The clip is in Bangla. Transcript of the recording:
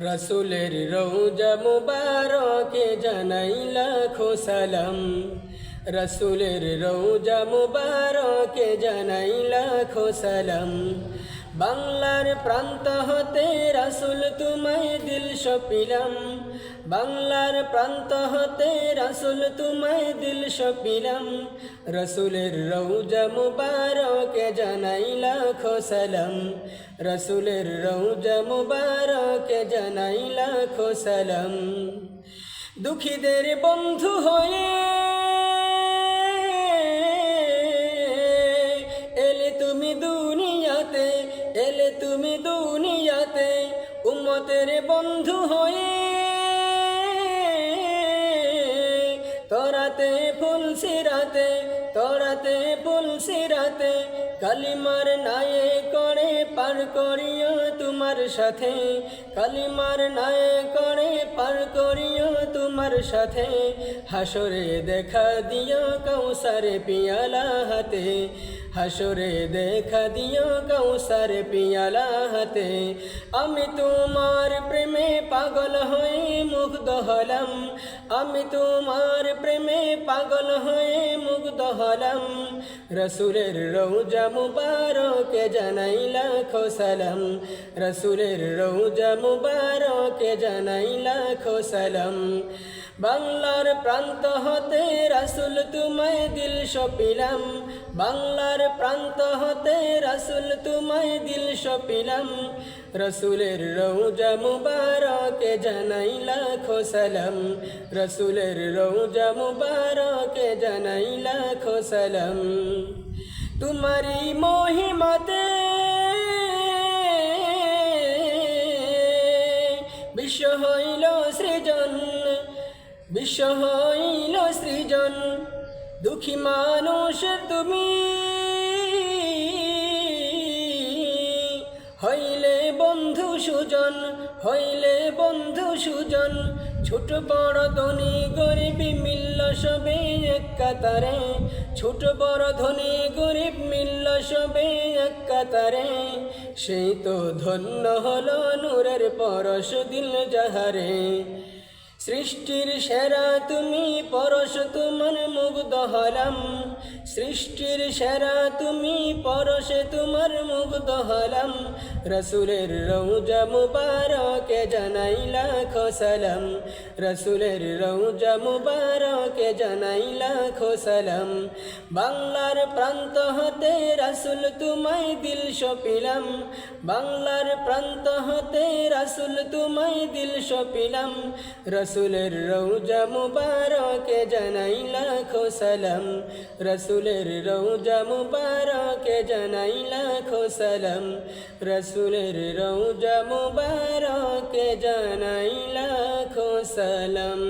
রসুলের রওজা মুবারকে জানাই লাখো সালাম। রসুলের রওজা মুবারকে জানাই লাখো সালাম। বাংলার প্রান্ত হতে রসুল তোমায় দিল সপিলাম। বাংলার প্রান্ত হতে রসুল তোমায় দিল সপিলাম। রসুলের রওজা মুবারকে জানাই লাখো সালাম। রসুলের রওজা মুবারকে জানাই লাখো সালাম। দুঃখীদের বন্ধু হয়ে এলে তুমি দুনিয়াতে, এলে তুমি দুনিয়াতে, উম্মতের বন্ধু হয়ে তোরাতে ফুল সিরাতে, তোরাতে ফুল সিরাতে, কালিমার নায়ে করে পার করিও তোমার সাথে। কালিমার নায়ে করে পার করিও তোমার সাথে। হাসরে দেখা দিও কাউসারে পিয়ালা হাতে। হাসরে দেখা দিও কাউসারে পিয়ালা হাতে। আমি তোমার প্রেমে পাগল হয়ে মুগ্ধ হলাম। আমি তোমার প্রেমে পাগল হয়ে মুগ্ধ হলাম। রসুলের রওজা মুবারকে জানাই লাখো সালাম। রসুলের রওজা মুবারকে জানাই লাখো সালাম। বাংলার প্রান্ত হতে রসুল তোমায় দিল সপিলাম। বাংলার প্রান্ত হতে রসুল তোমায় দিল সপিলাম। রসুলের রওজা মুবারকে জানাই লাখো সালাম। রসুলের রওজা মুবারকে জানাই লাখো সালাম। তোমারি মহিমাতে বিশ্ব হইল সৃজন, বিশ্ব হইল সৃজন। দুঃখী মানুষ তুমি হইলে বন্ধু সুজন, হইলে বন্ধু সুজন। ছোট বড় ধনী গরিব মিলল সবে এক কাতারে। ছোট বড় ধনী গরিব মিলল সবে এক কাতারে। সেই তো ধন্য হলো নূরের পরশ দিল যাহারে। সৃষ্টির সেরা তুমি পরশ তোমার মুগ্ধ হলাম। সৃষ্টির সেরা তুমি পরশে তোমার মুগ্ধ হলাম। রসুলের রওজা মুবারকে জানাই লাখো সালাম। রসুলের রওজা মুবারকে জানাই লাখো সালাম। বাংলার প্রান্ত হতে রসুল তোমায় দিল সপিলাম। বাংলার প্রান্ত হতে রসুল তোমায় দিল সপিলাম। রসুলের রওজা মুবারকে জানাই লাখো সালাম। রসুলের রওজা মুবারকে জানাই লাখো সালাম। রসুলের রওজা মুবারকে জানাই লাখো সালাম।